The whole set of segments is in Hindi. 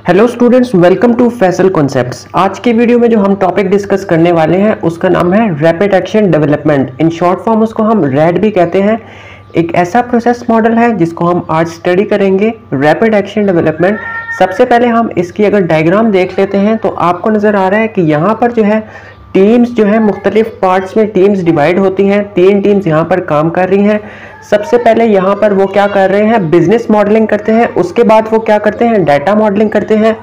Hello students, welcome to Faisal concepts. आज के वीडियो में जो हम टॉपिक डिस्कस करने वाले हैं उसका नाम है rapid action development. In short form उसको हम रैड भी कहते हैं। एक ऐसा प्रोसेस मॉडल है जिसको हम आज स्टडी करेंगे, रैपिड एक्शन डेवलपमेंट। सबसे पहले हम इसकी अगर डायग्राम देख लेते हैं तो आपको नज़र आ रहा है कि यहाँ पर जो है टीम्स जो है मुख्तलिफ पार्ट्स में टीम्स डिवाइड होती हैं। 3 टीम्स यहाँ पर काम कर रही हैं। सबसे पहले यहाँ पर वो क्या कर रहे हैं, बिजनेस मॉडलिंग करते हैं। उसके बाद वो क्या करते हैं, डाटा मॉडलिंग करते हैं।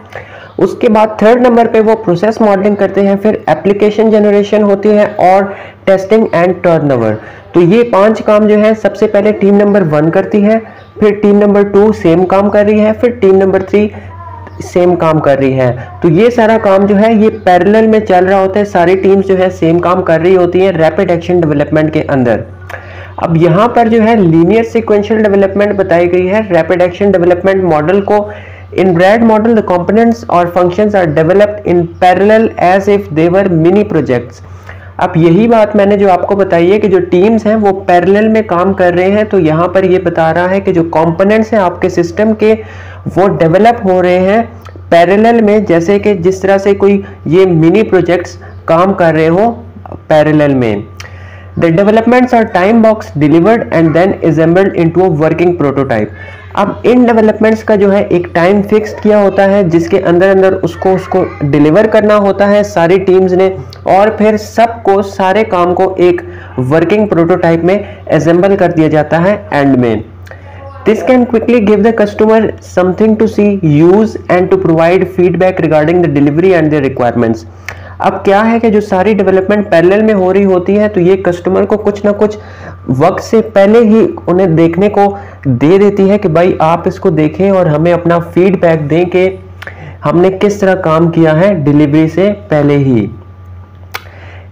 उसके बाद 3rd नंबर पे वो प्रोसेस मॉडलिंग करते हैं। फिर एप्लीकेशन जनरेशन होती है और टेस्टिंग एंड टर्नओवर। तो ये 5 काम जो है सबसे पहले टीम नंबर 1 करती है, फिर टीम नंबर 2 सेम काम कर रही है, फिर टीम नंबर 3 सेम काम कर रही है। तो ये सारा काम जो है ये पैरेलल में चल रहा होता है। सारी टीम्स जो है सेम काम कर रही होती हैं रैपिड एक्शन डेवलपमेंट के अंदर। अब यहाँ पर जो है लीनियर सीक्वेंशियल डेवलपमेंट बताई गई है। रैपिड एक्शन डेवलपमेंट मॉडल को in RAD model the components और functions are developed in parallel as if they were mini projects. अब यही बात मैंने जो आपको बताई है कि जो टीम्स हैं वो पैरेलल में काम कर रहे हैं। तो यहाँ पर ये बता रहा है कि जो कंपोनेंट्स हैं आपके सिस्टम के वो डेवलप हो रहे हैं पैरेलल में, जैसे कि जिस तरह से कोई ये मिनी प्रोजेक्ट्स काम कर रहे हो पैरेलल में। The developments are time box delivered and then assembled into a working prototype। अब इन डेवलपमेंट्स का जो है एक टाइम फिक्स किया होता है जिसके अंदर अंदर उसको डिलीवर करना होता है सारी टीम्स ने, और फिर सबको सारे काम को एक वर्किंग प्रोटोटाइप में असेंबल कर दिया जाता है एंड में। This can quickly give the customer something to see, use and to provide feedback regarding the delivery and their requirements। अब क्या है कि जो सारी डेवलपमेंट पैरेलल में हो रही होती है तो ये कस्टमर को कुछ ना कुछ वक्त से पहले ही उन्हें देखने को दे देती है कि भाई आप इसको देखें और हमें अपना फीडबैक दें कि हमने किस तरह काम किया है डिलीवरी से पहले ही।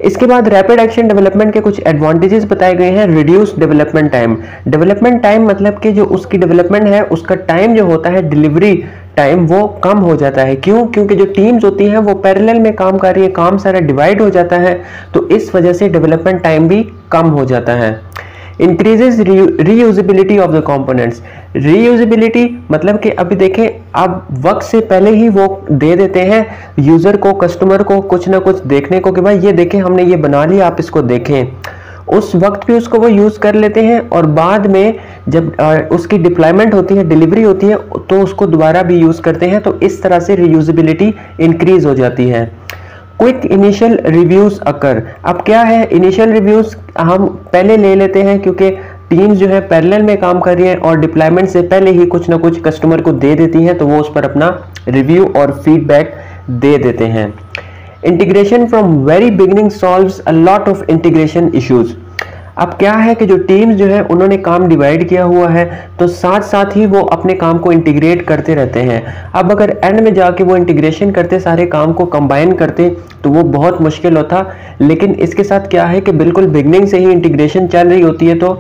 इसके बाद रैपिड एक्शन डेवलपमेंट के कुछ एडवांटेजेस बताए गए हैं। Reduce development time. Development time मतलब कि जो उसकी डेवलपमेंट है उसका टाइम जो होता है, डिलीवरी टाइम, वो कम हो जाता है। क्यों? क्योंकि जो टीम्स होती हैं वो पैरेलल में काम कर रही है, काम सारा डिवाइड हो जाता है, तो इस वजह से डेवलपमेंट टाइम भी कम हो जाता है। Increases reusability of the components. Reusability मतलब कि अभी देखें अब वक्त से पहले ही वो दे देते हैं यूजर को, कस्टमर को कुछ ना कुछ देखने को कि भाई ये देखें हमने ये बना लिया, आप इसको देखें। उस वक्त भी उसको वो यूज कर लेते हैं और बाद में जब उसकी डिप्लॉयमेंट होती है, डिलीवरी होती है, तो उसको दोबारा भी यूज करते हैं। तो इस तरह से रीयूजेबिलिटी इंक्रीज हो जाती है। क्विक इनिशियल रिव्यूज अकर। अब क्या है इनिशियल रिव्यूज, हम पहले ले लेते हैं क्योंकि टीम्स जो है पैरेलल में काम कर रही है और डिप्लॉयमेंट से पहले ही कुछ ना कुछ कस्टमर को दे देती हैं, तो वो उस पर अपना रिव्यू और फीडबैक दे देते हैं। Integration from very beginning solves a lot of integration issues. अब क्या है कि जो टीम्स जो है उन्होंने काम डिवाइड किया हुआ है तो साथ साथ ही वो अपने काम को इंटीग्रेट करते रहते हैं। अब अगर एंड में जाके वो इंटीग्रेशन करते, सारे काम को कंबाइन करते, तो वो बहुत मुश्किल होता। लेकिन इसके साथ क्या है कि बिल्कुल बिगनिंग से ही इंटीग्रेशन चल रही होती है तो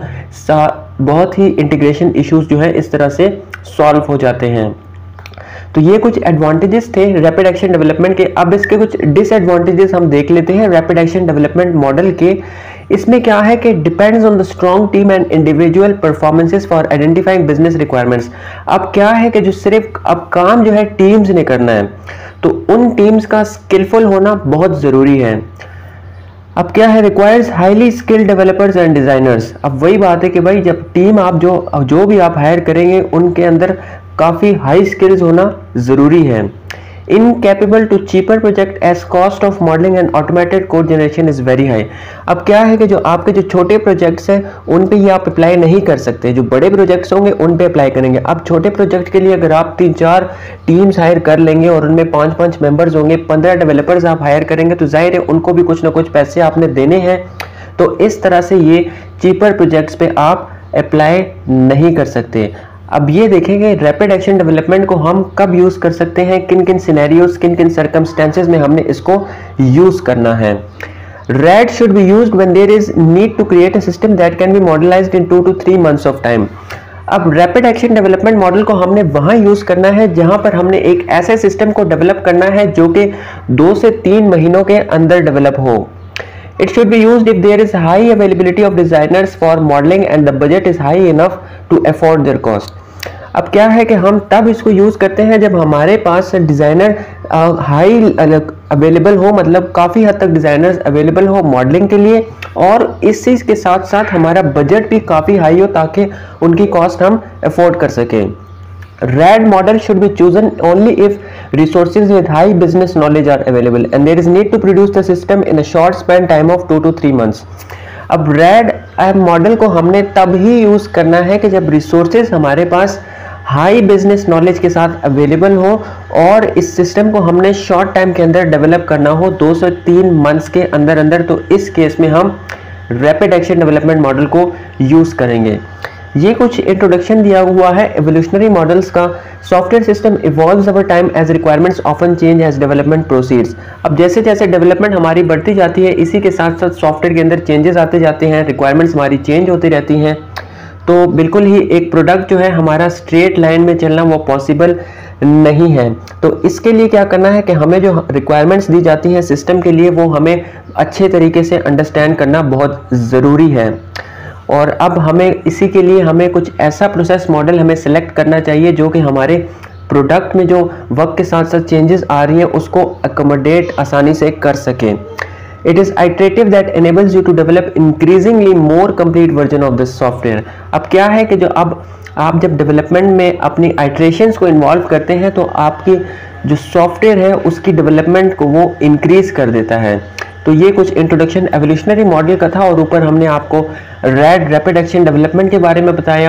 बहुत ही इंटीग्रेशन इश्यूज जो है इस तरह से सॉल्व हो जाते हैं। तो ये कुछ एडवांटेजेस थे रैपिड एक्शन डेवलपमेंट के। अब इसके कुछ डिसएडवांटेजेस हम देख लेते हैं रैपिड एक्शन डेवलपमेंट मॉडल के। इसमें क्या है कि depends on the strong team and individual performances for identifying business requirements. अब क्या है कि जो सिर्फ अब काम जो है टीम्स ने करना है तो उन टीम्स का स्किलफुल होना बहुत जरूरी है। अब क्या है, requires highly skilled developers and designers. अब वही बात है कि भाई जब टीम आप जो भी आप हायर करेंगे उनके अंदर काफी हाई स्किल्स होना जरूरी है। Incapable to cheaper project as cost of modelling and automated code generation is very high. अब क्या है कि जो आपके जो छोटे प्रोजेक्ट्स हैं उन पे ही आप अप्लाई नहीं कर सकते, जो बड़े प्रोजेक्ट्स होंगे उन पे अप्लाई करेंगे। अब छोटे प्रोजेक्ट के लिए अगर आप 3-4 टीम्स हायर कर लेंगे और उनमें 5-5 मेंबर्स होंगे, 15 डेवलपर्स आप हायर करेंगे, तो जाहिर है उनको भी कुछ ना कुछ पैसे आपने देने हैं। तो इस तरह से ये चीपर प्रोजेक्ट्स पे आप अप्लाई नहीं कर सकते। अब ये देखेंगे रैपिड एक्शन डेवलपमेंट को हम कब यूज कर सकते हैं, किन किन सिनेरियोज, किन किन सर्कमस्टेंसेस में हमने इसको यूज करना है। RAD should be used when there is need to create a system that can be modelised in 2 to 3 months of time. अब रैपिड एक्शन डेवलपमेंट मॉडल को हमने वहां यूज करना है जहां पर हमने एक ऐसे सिस्टम को डेवलप करना है जो कि 2 से 3 महीनों के अंदर डेवलप हो। It should be used if there is high availability of designers for modeling and the budget is high enough to afford their cost। अब क्या है कि हम तब इसको यूज़ करते हैं जब हमारे पास डिज़ाइनर हाई अवेलेबल हो, मतलब काफ़ी हद तक डिज़ाइनर्स अवेलेबल हो मॉडलिंग के लिए, और इस चीज़ के साथ साथ हमारा बजट भी काफ़ी हाई हो ताकि उनकी कॉस्ट हम अफोर्ड कर सकें। RAD model should be chosen only if resources with high business knowledge are available and there is need to produce the system in a short span time of 2 to 3 months। अब RAD मॉडल को हमने तब ही यूज़ करना है कि जब रिसोर्सेज हमारे पास हाई बिजनेस नॉलेज के साथ अवेलेबल हो और इस सिस्टम को हमने शॉर्ट टाइम के अंदर डेवलप करना हो 2 से 3 मंथ्स के अंदर अंदर, तो इस केस में हम रैपिड एक्शन डेवलपमेंट मॉडल को यूज़ करेंगे। ये कुछ इंट्रोडक्शन दिया हुआ है एवोल्यूशनरी मॉडल्स का। Software system evolves over time as requirements often change as development proceeds. अब जैसे जैसे डेवलपमेंट हमारी बढ़ती जाती है, इसी के साथ साथ सॉफ्टवेयर के अंदर चेंजेस आते जाते हैं, रिक्वायरमेंट्स हमारी चेंज होती रहती हैं, तो बिल्कुल ही एक प्रोडक्ट जो है हमारा स्ट्रेट लाइन में चलना वो पॉसिबल नहीं है। तो इसके लिए क्या करना है कि हमें जो रिक्वायरमेंट्स दी जाती हैं सिस्टम के लिए वो हमें अच्छे तरीके से अंडरस्टैंड करना बहुत ज़रूरी है। और अब हमें इसी के लिए हमें कुछ ऐसा प्रोसेस मॉडल हमें सेलेक्ट करना चाहिए जो कि हमारे प्रोडक्ट में जो वक्त के साथ साथ चेंजेस आ रही हैं उसको अकोमोडेट आसानी से कर सकें। It is iterative that enables you to develop increasingly more complete version of this software। अब क्या है कि जो अब आप जब डेवलपमेंट में अपनी आइट्रेशंस को इन्वॉल्व करते हैं तो आपकी जो सॉफ्टवेयर है उसकी डेवलपमेंट को वो इंक्रीज कर देता है। तो ये कुछ इंट्रोडक्शन एवोल्यूशनरी मॉडल का था और ऊपर हमने आपको रैपिड एक्शन डेवलपमेंट के बारे में बताया।